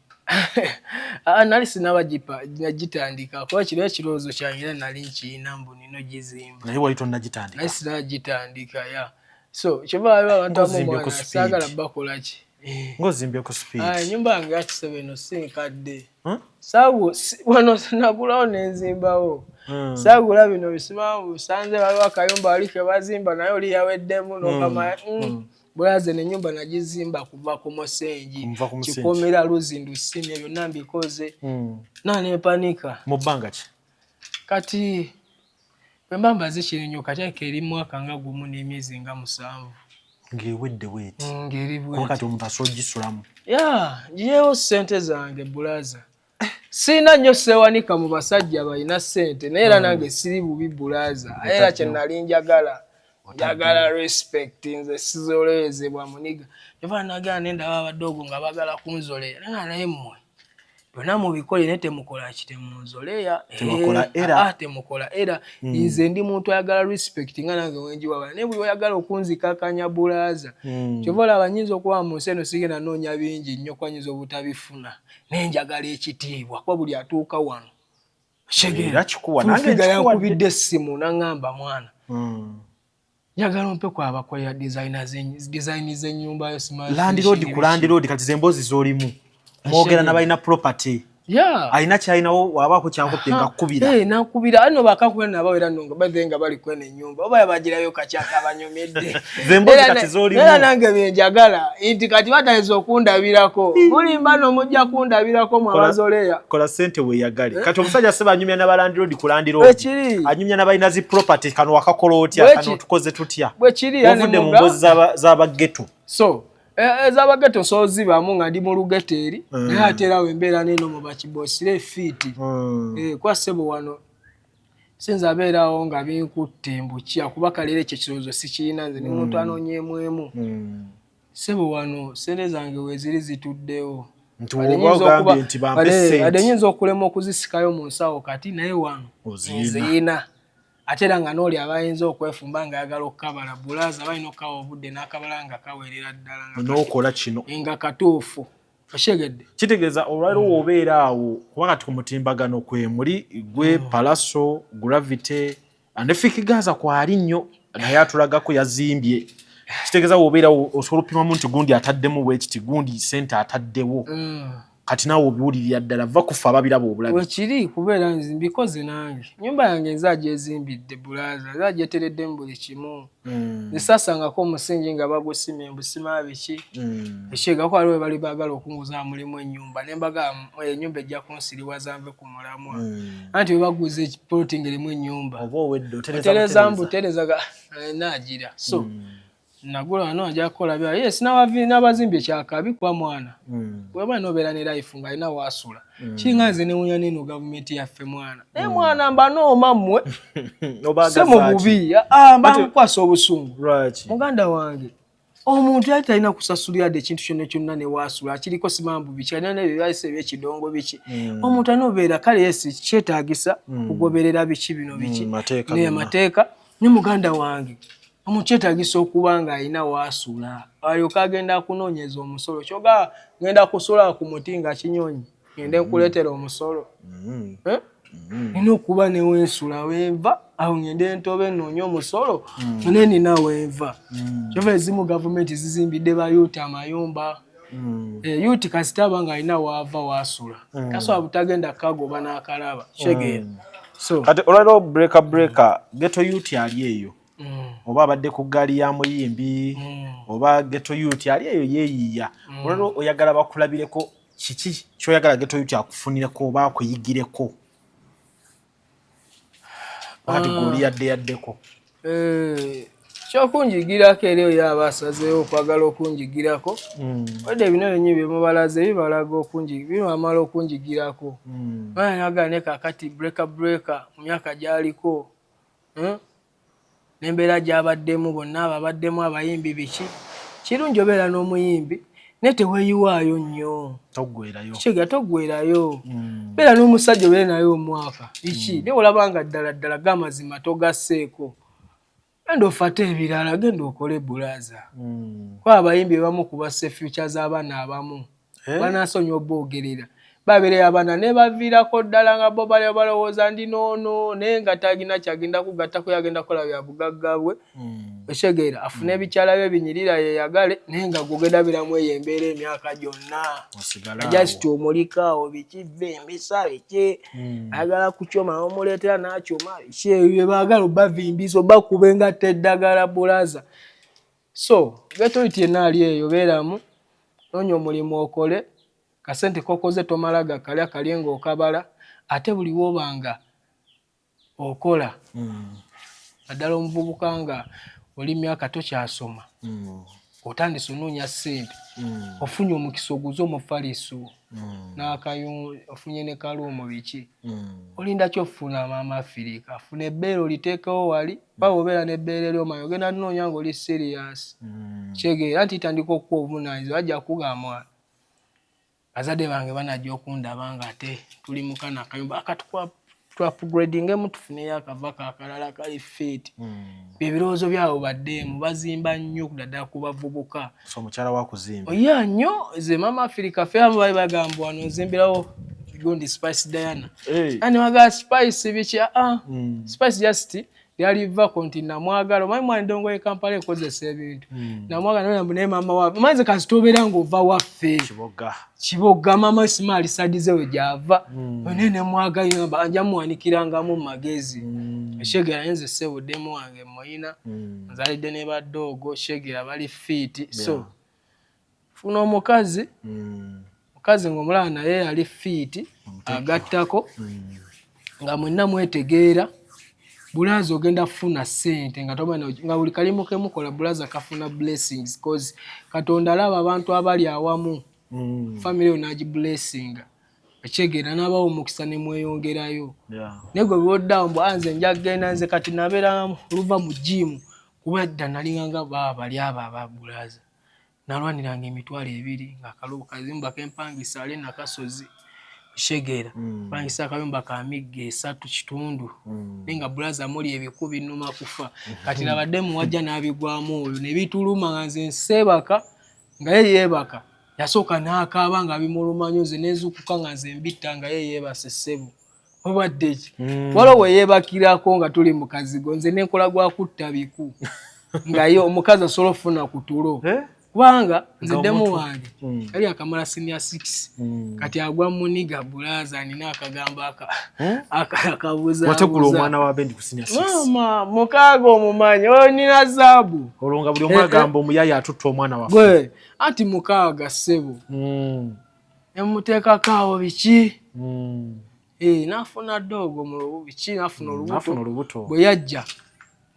nali sinabagitandika kuba kiro ekirowoozo kyange era nali nkiyina mbu nino gizimba naye wali tonnagitandika naye sinagitandika so kyobaayo abantu amu saagala bakola ki ng'ozimbye ku speed ennyumba yange yakisebe eno sinkadde wano nagulawo nenzimbawo saagula bino bisimamu busanze waliwo akayumba wali ke bazimba naye oli yaweddemu n'okamaya bulaze n'ennyumba nagizimba kuva ku musengi kikomera luzindusi ne byonna mbikoze nempanika mu bbanga ki kati bwe mba mbaze kirinyo kateeka eri mwaka nga gumu n'emyezi nga 7 ng'ewedde weeti ng'eri bweti kati omuntu asobola ogisulamu ngiyeewo ssente zange bulaza sina nnyo seewanika mu basajja balina ssente naye era nange siri bubi bulaza era kye nali njagala respect nze sizolezebwa muniga eva nagala nendaba abadogo nga bagala kunzoleya naye mmwe byonna mubikole naye temukola kitemunzoleya temukola era nze ndi muntu ayagala respect nga nange wenjiwabala naye buli oyagala okunzikakanya bulaza kyova olaba nyinza okuba mu nsi eno sigenda noonya bingi nnyo kwanyinza obutabifuna naye njagala ekitiibwa kuba buli atuuka wano Fulfiga yankubidde essimu n'aŋŋamba mwana njagala ompe kwaba kwa design z'ennyumba yo landlord ku landlord kati zemboozi z'olimu mwogera n'abalina property Aina chainawo wabako kyankope nga kubira. Na kubira ano bakakubira nabo era nonga badenga bali kwene nyumba. Oba yabagirayo kachaka abanyomedde. Zembozi kati zoli. Era nange benjagala. Inti kati batayizo okundabirako. Mulimba no mujja kundabirako mwabazoleya. Kola sente we yagale. Kati omusajja seba anyumya na balandi road kulandi road. Anyumya na balinazi property kano wakakola otya kano tukoze tutya. Bwe kiri yani mu mbozi zaba ghetto. So ezabageto sozibamu nga ndi mu lugeteri naye aterawo embeera neno mu bakibosire fiti kwa sebo wano sinza abeerawo nga binkutte mbukya kuba kalere ekyo kirowoozo sikirina nze ni muntu anoonyeemwemu sebo wano sente zange weziri zituddewo ade nyinza okulema okuzisikayo mu nsawo kati naye wano nziyina ate era nga n'oli abayinza okwefumba nga ayagala okukabala bulaza balina okukawa obudde n'akabala nga kawerera ddala n'okola kino nga katuufu oshegedde kitegeeza olwaliro w'obeera awo kuba kati ku mutimbagano kwe muli gwe Palaso Gravity anefiki Gaza kwali nnyo naye atulagako yazimbye kitegeeza w'obeera osobola opimamu nti gundi ataddemu bwekiti gundi sente ataddewo kati nawo obiwulirira ddala va kufa ababirabo obulabi wekiri kubeera nzimbikoze nange nyumba yange nzajja ezimbidde bulaza nzajja etereddemu buli kimu nzisasangako omusingi nga bagusima embusima biki ekyegako waliwo bali baagala okunguza mulimu ennyumba nembaga ennyumba ejja kunsiriwaza nve ku mulamwa anti we baguza ekipoloti ngerimu ennyumba oba owedde otereza mbuterezaga naagira so nagula no ajja kukola bya yes n'abazimbye kyakabi kwa mwana weba nobeera ne life nga alina wasula kinga nze newunya neno gavumenti yaffe mwana naye mwana mba nooma mmwe se mu bubi mba nkwasa obusungu muganda wange omuntu yali talina kusasulira de ekintu kyonna kyonna ne wasula akiriko simambu biki alina n'ebibayise eby'ekidongo biki omuntu anobeera kale yesi kyetaagisa kugoberera biki bino biki naye amateeka ne muganda wange omukyetaagisa okuba nga alina waasula alyoka agenda kunoonyeza omusolo kyoga ngenda kusula ku muti nga kinyonyi ngende nkuleetera omusolo nina okuba ne wensula wenva awo ngende ntobe nnoonya omusolo ne nina wenva kyova ezimu gavumenti zizimbidde bayuuti amayumba yuuti kasitaba nga alina waava waasula tasobola butagenda kagoba n'akalaba kyegeera so kati olwaliro breaker ghetto yuuti ali eyo oba abadde ku ggaali ya muyimbi oba ghetto youth ali eyo yeeyiya olwo oyagala bakulabireko kiki kyoyagala ghetto youth akufunireko oba akuyigireko kati goli yaddeko kyokunjigirako era oyo abasazeewo okwagala okunjigirako wadde ebinene nnyo byemubalaze bibalaga bimamala okunjigirako naagala ne kakati breaker mu myaka gyaliko nembeera gyabaddemu bonna ababaddemu abayimbi biki kirungi obeera n'omuyimbi naye teweeyiwaayo nnyo toggwerayo beera n'omusajja obeere naye omwaka biki naye olabanga ddala gamazima togasseeko genda ofate ebirala genda okole bulaza kuba abayimbi bamu kubassa future z'abaana abamu banaasonyi oboogerera babeereyo abaana ne baviirako ddala nga bo balowooza ndi noono naye nga tagina kyagenda kugattako yagenda kukola bya bugagga bwe ekyegeera afune ebikyala bye binyirira yeyagale naye nga gugedabiramu eyo embeera emyaka gyonna ajasiti omulikawo bikive embisa biki ayagala kukyoma n'omuleetera n'akyoma biki ebyo baagala obavimbiza obakuba engatta eddagala bulaza so ghetto youth yenna ali eyo beeramu noonya omulimu okole kasente kokoze tomala gakalya kalye ng'okabala ate buli wobanga okola naddala omuvubuka nga oli myaka tokyasoma otandise onoonya ssente ofunye omukisa oguze omufaliso ofunye ne kaluumo biki olinda kyofuna maama Afirika afuna ebbeere oliteekawo wali baba obeera n'ebbeere ly'omanya ogenda linoonya ng'oli serious kyegeera nti tandika okuwa obuvunaanyizibwa ajja kugamba bazadde bange banajja okundaba nga ate tuli mu kana akayumba twa-upgradingemu tufuneyo akavaka akalala kali fit ebirowoozo byabo baddeemu bazimba nnyo ddala ku bavubuka omukyala wakuzimba oya nnyo ze maama Afirika fe abo bali bagamba wano nzimbirawo gundi Spice Diana ani waga Spice biki Spice just lyaliva konti namwagala omanyi mwana ndongo ye Kampala ekozesa ebintu namwagala naye mama waffe manzi kasitobera ng'ova waffe kiboga mama simaali sadize we gyava onene mwagala banja muwanikirangamu magezi Shegera yenze ssebo demo wange moyina nzalidde ne baddogo Shegera bali fit so funa omukazi mukazi ng'omulala naye ali fit agattako nga mwenna mwetegeera bulaza ogenda funa sente nga tomanya nga buli kalimu ke mukola bulaza kafuna blessings cause Katonda alaba abantu abali awamu family onaji blessing Ekyegeera n'abawo omukisa ne mweyongerayo nego biwoddawo mbu anze njagenda nze kati nabeera luva mu gym kuba dda nalinganga bali ababulaza nalwaniranga emitwalo 2 nga akalubu kazimba kempangisa ale nakasozi Shegera pangisa akayumba ka migga 3 kitundu nenga bulaza muli ebikubi numa kufa kati nabademu wajja nabigwamu oyo ne bituluma nganze nsebaka nga yeyebaka yasoka n'akaaba nga bimulumanyoze nezukuka nganze mbita nga yeyebase ssebo obadde ki walo weyebakirako nga tuli mu kazigo nze nenkola gwa kutta biku nga yo omukazi asobola ofuna kutulo kubanga nze demu wange yali akamala senior 6 kati agwa muniga bulaza nina akagamba akabuza wategula omwana wa bendi ku senior 6 mama mukago omumanyi nina zabu olonga buli omwagamba omuyaya atutta omwana wa gwe ati mukaga ssebo emuteeka kawo biki nafuna dogo mu biki nafuna olubuto bwe yajja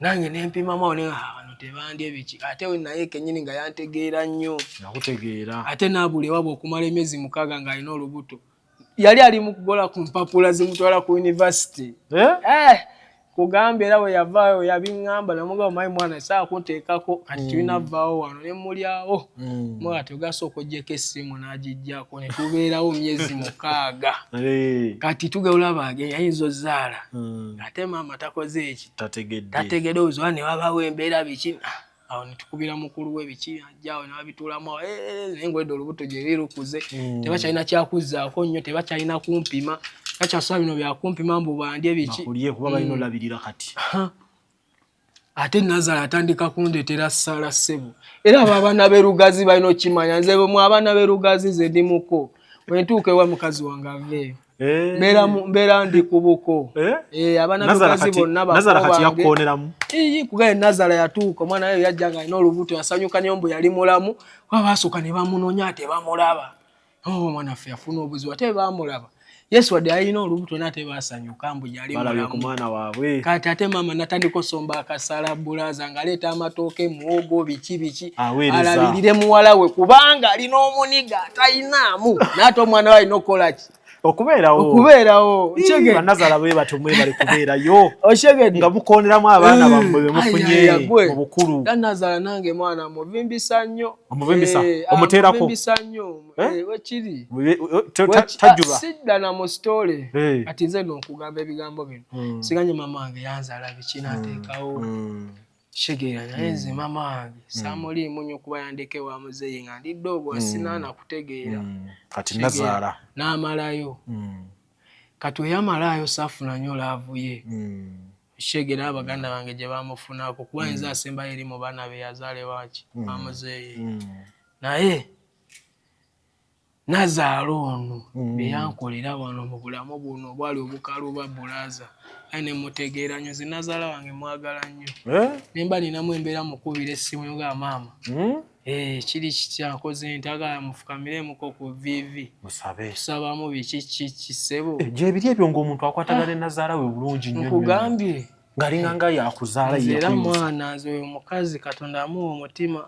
nange nempima mawo wano tebandye biki ate we naye kenyini nga yantegeera nnyo nakutegeera ate nabuli wabo okumala emyezi 6 nga alina olubuto yali ali mu kugola ku mpapula zimutwala ku university kugambye era we yavaayo yabiŋŋamba namugamba mayi mwana saa kunteekako kati tulinavaawo wano ne mulyawo mwana tugasooka oggyeko essimu n'agijjako ne tubeerawo myezi 6 kati tugeolaba yayinza ozaala ate maama takoze eki tategedde ozoba ne wabaawo embeera biki awo ne tukubira mukulu we biki ajjaawo ne babituulamu naye ngwedde olubuto gye lirukuze tebakyalina kyakuzzaako nnyo tebakyalina kumpima kakyasaba bino byakumpima mbu bandye biki bakulye kuba balina olabirira kati ate Nazala atandika kundeetera ssala ssebo era abo abaana b'erugazi balina okimanya nze bwe abaana b'erugazi ze ndimuko wentuuka ewa mukazi wange aveeyo mbeera ndi ku buko abaana b'erugazi bonna Nazala kati yakkoneramu kugaye Nazala yatuuka omwana we yajja nga alina olubuto yasanyuka nnyo mbu yali mulamu kuba baasooka ne bamunoonya ate bamulaba omwana ffe yafuna obuzibu ate bamulaba Yesu wadde alina olubuto nate basanyuka mbu yali mulamu ku mwana waabwe kati ate mama natandika osomba akasala bulaza ngaleeta amatooke muwogo biki alabirire muwala we kubanga alina omuniga atayinaamu n'ate omwana we alina okukola ki okubeerawo Nazala bwe batumwe bali kubeerayo oshegedde nga mukooneramu abaana bammwe be mufunye mu bukulu Nazala nange mwana muvimbisa nnyo omuteerako muvimbisa nnyo wekiri tajjula sidda na mu story ati nze n'okugamba ebigambo bino siganye mama wange yanzaala biki nateekawo Shegera naye nze mama wange saamuliimu nnyo kuba yandeke wa muzeeyi nga ndi ddogo sinaana kutegeera kati Nazala n'amalayo kati we yamalayo saafuna nnyo laavu ye Shegera abaganda bange gye bamufunako kuba nze asembayo eri mu baana be yazaale waaki bamuzeeyi naye Nazala ono beyankolera wano mu bulamu buno obwali obukalu bwa bulaza aye ne mutegeera nnyo nze Nazala wange mwagala nnyo nemba ninamu embeera mukubira essimu yoga maama kiri kityankoze ntagala mufukamiremukko ku vivi musabamu biki kisebo gye biri ebyo ng'omuntu akwatagana Nazala we bulungi nnyo nkugambye ng'alinganga yakuzaala era mwana nze oyo mukazi Katonda amuwa omutima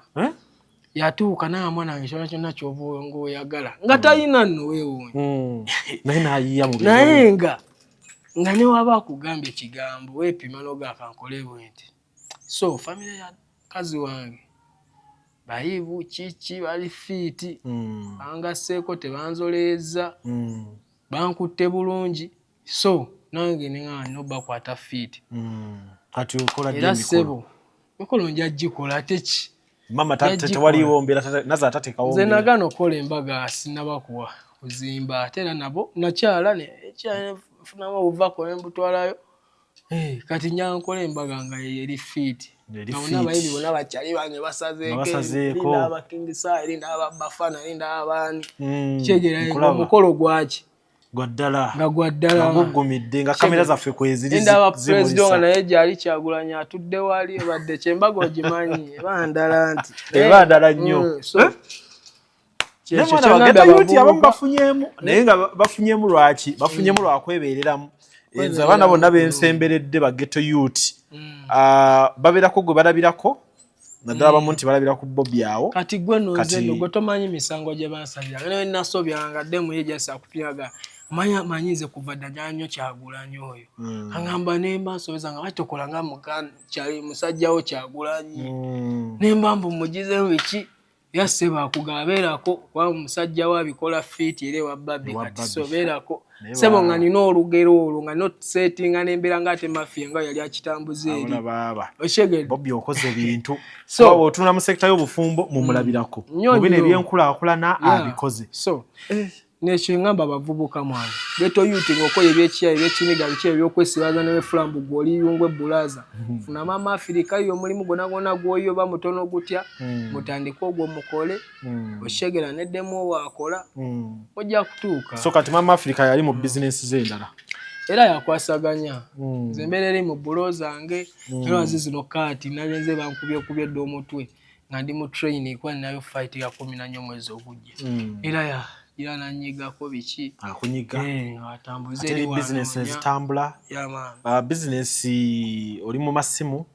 yatuuka naye mwana wange kyona kyonna ky'oba ng'oyagala nga talina nno weewuunye naye nga ne waba akugambye ekigambo weepima n'ogakankole bwenti so famire ya kazi wange bayivu kiki bali fiiti bangasseeko tebanzoleeza bankutte bulungi so nange neŋŋaanyi n'obakwata fiiti kati okola era ssebo mikolo nja gikola ate ki mama tewaliwo mbeera Nazala tateekawo nze nagana okukola embaga sinnabakuwa kuzimba ate era nabo nakyala funamu obuvako ne mbutwalayo kati nyankola embaga nga eri fit naona abayimbi bonna bakyali bange basazeeko aba King Sir erinda aba Bafana erinda abani kyegera omukolo gwaki gwaddala nga gwaddala ngugumidde nga kamera zaffe kweziri erinda aba president nga naye gyali Kyagulanyi atudde wali badde kyembaga ogimanyi bandala nti bandala nnyo abamu bafunyemu naye nga bafunyemu lwaki bafunyemu lwakwebereramu enza abaana bonna bensemberedde ba ghetto youth babeerako gwe balabirako naddala abamu nti balabira ku Bobby awo kati gwe nonze gwe tomanyi misango gye bansabira naye nasobyanga dde mu yejasa kupiaga manyize kuva ddala nnyo Kyagulanyi oyo angamba nemba nsobeza nga batokola nga kyali musajjawo Kyagulanyi nemba mbu mugize biki yasse bakugabeerako kwa musajja wa bikola fit ere wa Babby kati sobeerako sebo nga nina olugero olwo nga not settinga n'embeera nga ate mafia nga yali akitambuza eri oshegedde Bobby okoze bintu so otuna mu sekta y'obufumbo mumulabirako mu bino ebyenkulaakulana abikoze so nekyo ngamba abavubuka mwana ghetto youth ng'okola ebyekiyayi ebyekiniga biki ebyokwesibaza n'ebiflambu gw'oli yungwe bulaza funa mama Afrika yo omulimu gwonna gw'oyo oba mutono gutya mutandike ogwo mukole oshegera neddemu waakola ojja kutuuka so kati mama Afrika yali mu bizinesi ze endala era yakwasaganya nze mbeera eri mu bulo zange era zizino kati nalenze bankubye dde omutwe nga ndi mu training kuba ninayo fight ya 14 omwezi ogujja era ira nanyigako biki akunyiga atambuze eri business ezitambula business oli mu masimu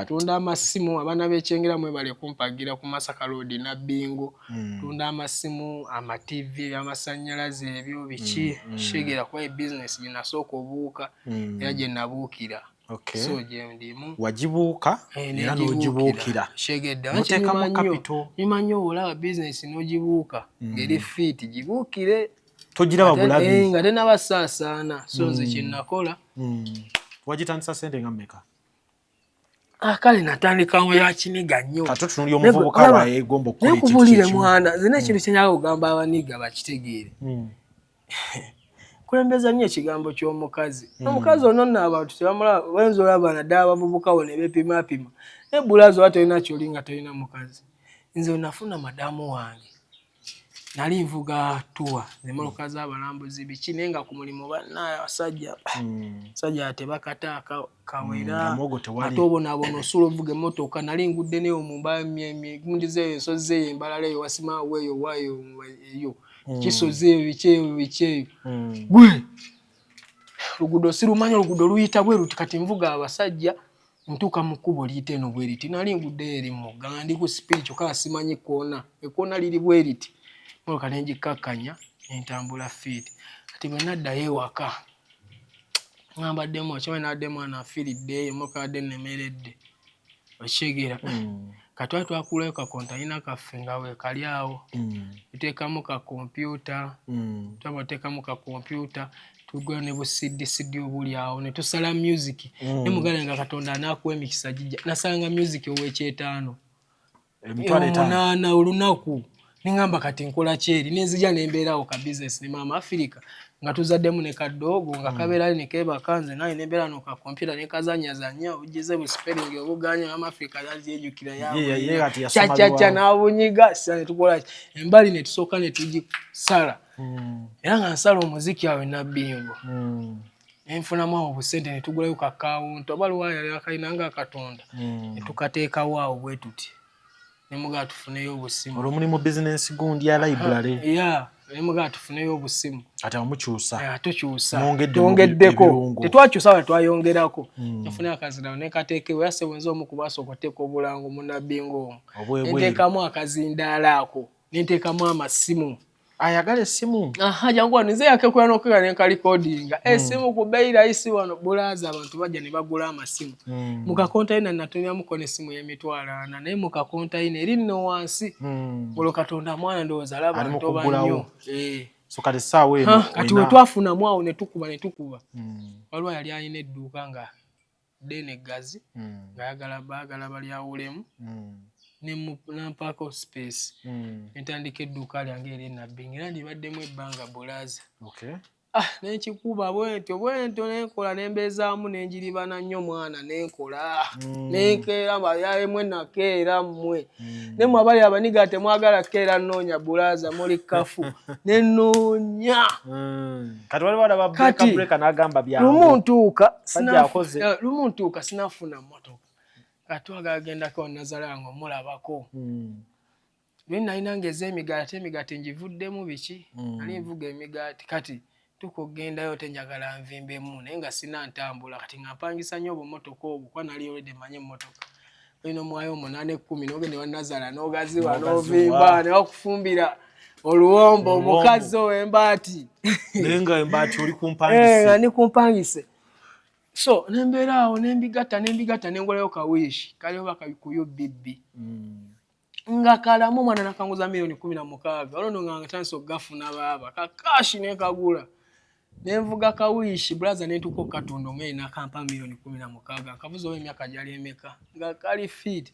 tunda amasimu abana b'ekyengera mwe bali kumpagira ku Masaka Road na Bingo tunda amasimu ama TV amasannyalaze ebyo biki shegera kwa business ginasooka obuuka era gye nabuukira so je ndimu wajibuuka era n'ogibuukira shegedda muteekamu capital imanyo ola business n'ogibuuka ngeri fit gibuukire togiraba bulabi nga tena basaasaana so nze kye nakola wagitandisa sente nga mmeka kale natandikawo ya kiniga nnyo kati tutunulya omuvubuka wayeegomba okukola ekintu nekubulire mwana zina ekintu kyenyaga okugamba abaniga bakitegeere kulembeza nnyo ekigambo ky'omukazi omukazi ono nno abantu tebamula wenza olaba naddala abavubukawo ne beepimapima nebulazo oba tolina kyoli nga tolina mukazi nze nafuna madamu wange nali nvuga tuwa nemmotoka z'abalambuzi biki naye nga ku mulimu bannaye abasajja tebakata kawera ate obonaabona osula ovuga emmotoka nali ngudde neyo mu migundi zeeyo ensozi zeeyo embalala eyo wasimaawo eyo waayo eyo kisozi eyo biki eyo gwe oluguudo sirumanyi oluguudo luyita bwe ruti kati nvuga abasajja ntuuka mu kkubo liyita eno bwe riti nali ngudde eri mu gganga ndi ku sipiri kyokka simanyi ekkoona liri bwe riti mmotoka ne ngikkakkanya entambula fiiti kati bwe naddayo ewaka ng'ambaddemu okimanyi naddemu mwana afiiridde emmotoka yadde nnemeredde okyegera katwali twakulayo kakontayina kaffe nga weekali awo tuteekamu kakompyuta twaba tuteekamu kakompyuta tugwa ne busidisidi obuli awo ne tusala music ne mugale nga Katonda anaakuwa emikisa gijja nasanga music ow'ekyetaano omunaana olunaku ningamba kati nkola kyeri nenzija nembeerawo ka business ne mama Africa nga tuzaddemu ne kadoogo nga kabeera ne keebaka nze naye nembeera no ka computer ne kazanyazanya obugize bu spelling obuganya mama Africa yaziyejjukira yawe n'abunyiga ne tukola embali ne tusooka ne tugisala era nga nsala omuziki awe na Bingo enfunamu awo obusente ne tugulayo kakawunti oba luwaya yali akalina nga Katonda ne tukateekawo awo bwe tuti nemuga tufuneyo obusimu olwo muli mu business gundi ya library nemuga tufuneyo obusimu ate amukyusa tukyusa twongeddeko tetwakyusa we twayongerako nfuna akazindalo nekateekewo yase bwenza omu kubasooka oteeka obulango munabingo nteekamu akazindaala ako nenteekamu amasimu ayagala essimu jangu wano nze yakekola n'okugala nenkalicodinga essimu ku bbeeyi rayisi wano bulaaza abantu bajja ne bagula amasimu mu kakontayina natonyamuko n'essimu y'emitwalo 4 naye mu kakontayina eri nno wansi olwo Katonda mwana ndowooza alaba abantu bannyo so kati essaawa eno kati we twafunamu awo ne tukuba waliwo yali alina edduuka nga ddene eggazi ng'ayagala balyawulemu nampaako space ntandika edduuka lyange eri nabbinga era ndibaddemu ebbanga bulaaza Nekikuba bwentyo nenkola nembezaamu nenjiribana nnyo mwana nenkola nenkeera bayaye mwe nakeera mmwe nemwe abali abaniga temwagala keera nnoonya bulaaza muli kafu nenoonya kati wali wala breaka n'agamba byangu lumu ntuuka sinafuna mmotoka kati twagala gendako Nazaranga mulabako lwe nalina ngeza emigaati ngivuddemu biki nali nvuga emigaati kati tukugendayo tenjagala nvimbemu naye nga sina ntambula kati nga mpangisa nnyo obumotoka obwo kuba nali already manye emmotoka olina omwayo 8-10 n'ogende wa Nazara n'ogaziwa n'ovimba ne bakufumbira oluwombo omukazi ow'embaati naye nga embaati oli kumpangise nga ni kumpangise so nembeera awo nembigatta nengolayo kawiishi kaliyo bakakuyo bibbi nga kalamu mwana nakanguza $16,000 olwo nga ngatandise okugafuna baaba kakashi nekagula nenvuga kawiishi brother nentuko katundo ngeri nakampa $16,000 kavuzo w'emyaka gyali emeka nga kali fit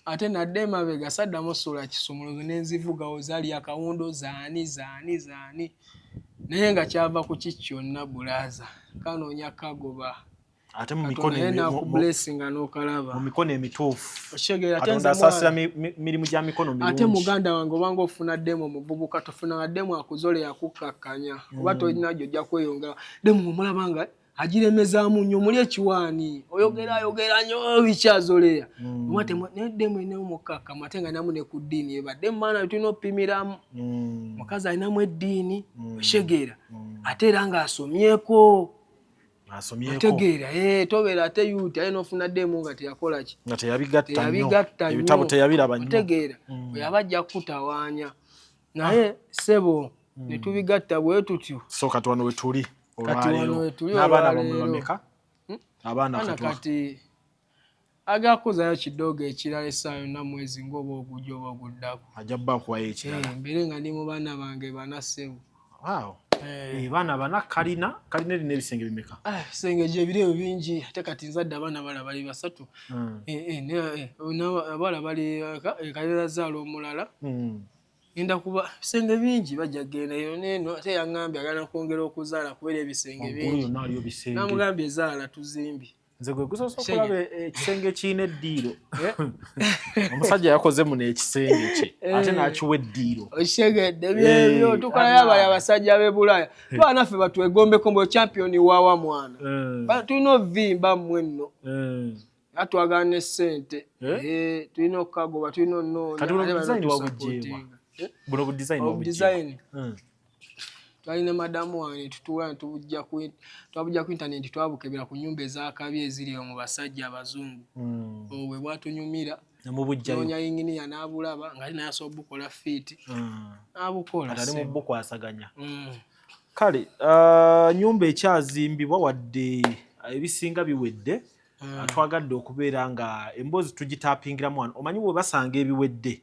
ate nadde emabega saddamu sula kisumuluzo nenzivuga ozali akawundo zaani naye nga kyava ku kikyonna brother kanoonya kagoba ate mu mikono emituufu Katonda asaasira mirimu gya mikono mirungi ate muganda wange obanga ofuna demo mububuka tofuna demo akuzole yakukakkanya kuba tolina gy'ojja kweyongera demo omulabanga agiremezaamu nnyo muli ekiwaani oyogera nnyo bikyazoleya naye demo ine omukakkama ate nga namu ne ku ddiini ebadde maana tulina opimiramu mukazi alinamu eddiini oshegeera ate era ng'asomyeko ategeera tobeera ate yuti aye n'ofuna ddemu nga teyakola ki nga teyabigatta nnyo ebitabo teyabiraba nnyo otegeera bwe yaba ajja kutawaanya naye ssebo ne tubigatta bwe tutyo so kati wano we tuli n'abaana bameka abaana kati agakuzayo kidoogo ekirala essaawa yonna mwezi ng'oba ogujja oba oguddako ajja bba akuwayo ekirala mbere nga ndi mu baana bange bana ssebo baana bana kalina erina ebisenge bimeka ebisenge gye biriyo bingi ate kati nzadde abaana bala bali 3 abala bali kalera zaala omulala ngenda kuba ebisenge bingi bajja kgenda eyo neeno ate yaŋŋambye agana kwongera okuzaala kubera ebisenge bingi namugambye ezaala tuzimbye nze gwe gusoose okulaba ekisenge kirina eddiiro omusajja yakoze muno ekisenge kye ate n'akiwa eddiiro okitegedde byebyo tukolayo abali abasajja b'e Bulaaya twa naffe batwegombeko mbu championi waawa mwana tulina ovimba mmwe nno atwagala ne ssente tulina okukagoba tulina buno obudesign twalina madamu wange tutuula twabujja ku intaneti twabukebera ku nnyumba ez'akabi eziri mu basajja abazungu obwe bwatunyumira noonya yinginiya n'abulaba nga ali naye asobola obukola fiiti n'abukola ali mu bukwasaganya kale nnyumba ekyazimbibwa wadde ebisinga biwedde twagadde okubeera nga emboozi tugitaapingiramu wano omanyi bwe basanga ebiwedde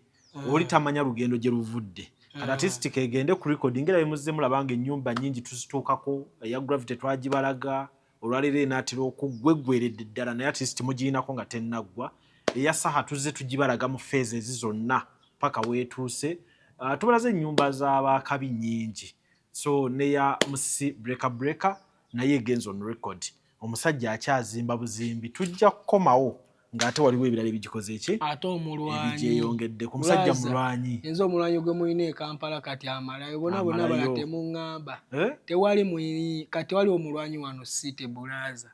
oli tamanya lugendo gye luvudde artistic egende ku recording era bimuze mulabanga ennyumba nnyingi tuzituukako eya gravity twagibalaga olwaleero enaatera okuggweggweredde ddala naye artist mugirinako nga tennaggwa eya saha tuzze tugibalaga mu feezi ezi zonna paka weetuuse tubalaze ennyumba z'abakabi nnyingi so neya musi breaka naye egenza on record omusajja akyazimba buzimbi tujja kukomawo ng'ate waliwo ebirala ebigikoze ki ate omulwanyi ebigyeyongedde ku musajja mulwanyi enze omulwanyi gwe mulina e Kampala kati amalayo bonna bala temuŋŋamba tewali kati waliwo omulwanyi wano City Bulaaza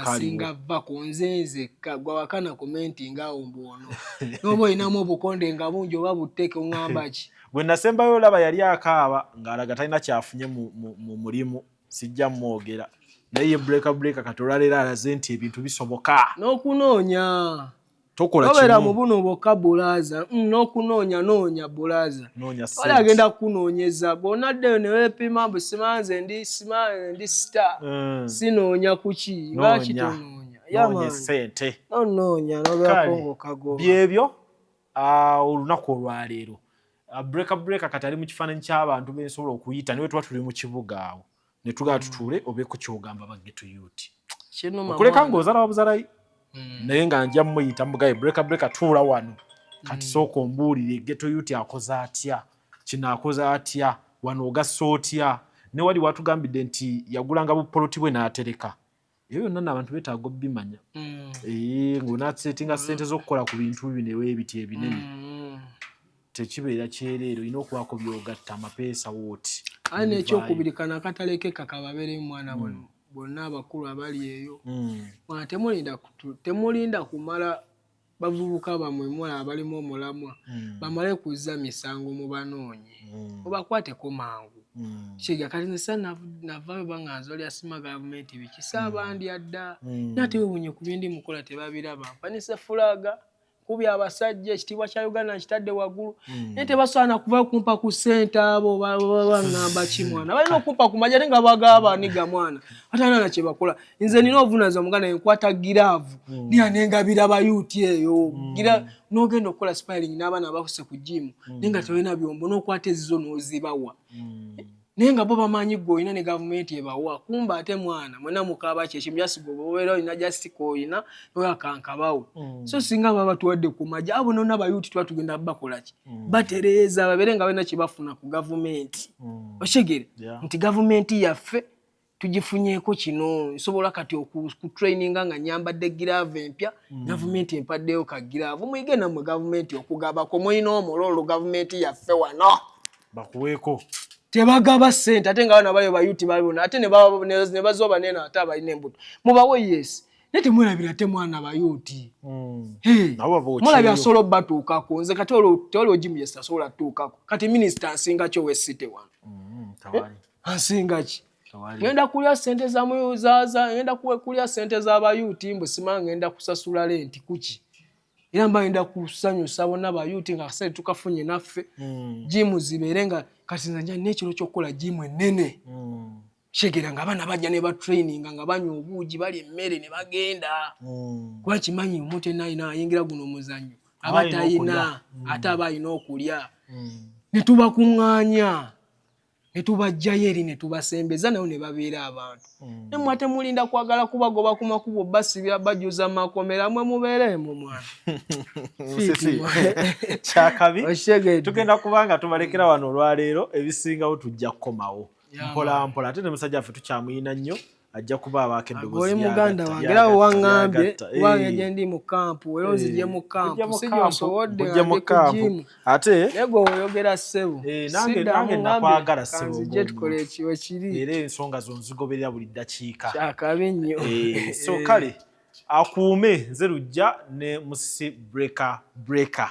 asinga vva ku nzenze gwe wakana komenti ngaawo mbuono n'oba olinamu obukonde nga bungi oba buteeke oŋŋamba ki bwe nasembayo olaba yali akaaba ng'alaga talina kyafunye mu mulimu sijja mwogera naye breaka kati olwaleero alaze nti ebintu bisoboka n'okunoonya tokola kimu mu buno bwokka Bulaaza n'okunoonya Bulaaza wali agenda kukunoonyeza bw'onaddeyo ne weepima mbu simanze ndi star sinoonya kuki lwaki tonoonya noonya ssente nonoonya n'obeerako ng'okagoba byebyo olunaku olwaleero breaka kati ali mu kifaananyi ky'abantu bensobola okuyita niwe tuba tuli mu kibuga awo ne tugala tutuule obeeko kyogamba baggeto yuti okuleka ng'ozala wabuzalayi naye nga nja muyita mugaye breaka tuula wano kati sooka ombuulire ggeto yuti akoze atya kino akoze atya wano ogassa otya ne wali watugambidde nti yagulanga bupoloti bwe n'atereka ebyo byonna abantu beetaaga obimanya ng'onaasetinga ssente z'okukola ku bintu bino ebiti ebinene tekibeera kyereero olina okubaako by'ogatta amapeesa wooti n'ekyokubiri kana akataleke kakababeere mwana bonna abakulu abali eyo mwana temulinda kumala bavubuka bamwe mwana abalimu omulamwa bamale kuzza misango mu banoonye obakwateko mangu kiga kati nsa navayo banganzo lya sima gavumenti bikisa abandi adda nate webunye ku bindi mukola tebabiraba mpanise fulaga kubya abasajja ekitiibwa kya Uganda nkitadde waggulu naye tebasaana kuva kumpa ku ssente abo bangamba kimwana balina okumpa ku majja nga bagaba niga mwana atanana kye bakola nze nina obuvunaanyizibwa muganda enkwata giraavu niya nengabira abayuuti eyo gira n'ogenda okukola spiring n'abaana bakuse ku jimu naye nga tolina byombo n'okwata ezizo n'ozibawa naye nga bo bamanyi gwe olina ne gavumenti ebawa kumba ate mwana mwena mukaaba kyekimu jasigo obeera olina jastika olina oyakankabawo so singa baba batuwadde ku majja abo nonna abayuuti tuba tugenda bakola ki batereeza babeere nga balina kye bafuna ku gavumenti okigere nti gavumenti yaffe tugifunyeeko kino nsobola kati okutraininga nga nyambadde giraavu empya gavumenti empaddeyo ka giraavu muyige nammwe gavumenti okugabako mulina omulolo gavumenti yaffe wano bakuweeko tebagaba ssente ate nga bana bayo bayuti balibona ate ne bazoba nena ate abalina embuto mubawe yes naye temwerabira ate mwana bayuti mulabya asobola obbatuukako nze kati tewali ogimu yesi asobola atuukako kati minisita ansinga ki owessite wano ansinga ki ngenda kulya ssente ngenda kulya ssente z'abayuti mbu sima ngenda kusasula lenti kuki era mba ngenda kusanyusa bonna bayuti nga kasente tukafunye naffe jimu zibeere nga kati nze nja n'ekiro ky'okukola jimu ennene kyegera nga abaana bajja ne batraininga nga banywa obuugi balya emmere ne bagenda kuba kimanyi omuntu yenna alina ayingira guno omuzannyo aba talina ate aba alina okulya ne tubakuŋŋaanya ne tubajjayo eri ne tubasembeza nayo ne babeera abantu nammwe ate mulinda kwagala kubagoba ku makubo basibira bajjuza makomera mwe mubeeremu mwana kyakabi tugenda kubanga tubalekera wano olwaleero ebisingawo tujja kukomawo mpola mpola ate ne musajja ffe tukyamuyina nnyo ajja kuba abaako eddoboozi oli muganda wange era waŋŋambye wange gye ndi mu kampu era onzigye mu kampu sigyonsobodde ng'andi ku jimu ate nego oyogera ssebo nange nakwagala ssebo kanzigye tukole ekiwe kiri era ensonga zo nzigoberera buli ddakiika kyakabi nnyo so kale akuume nze lujja ne musisi breaker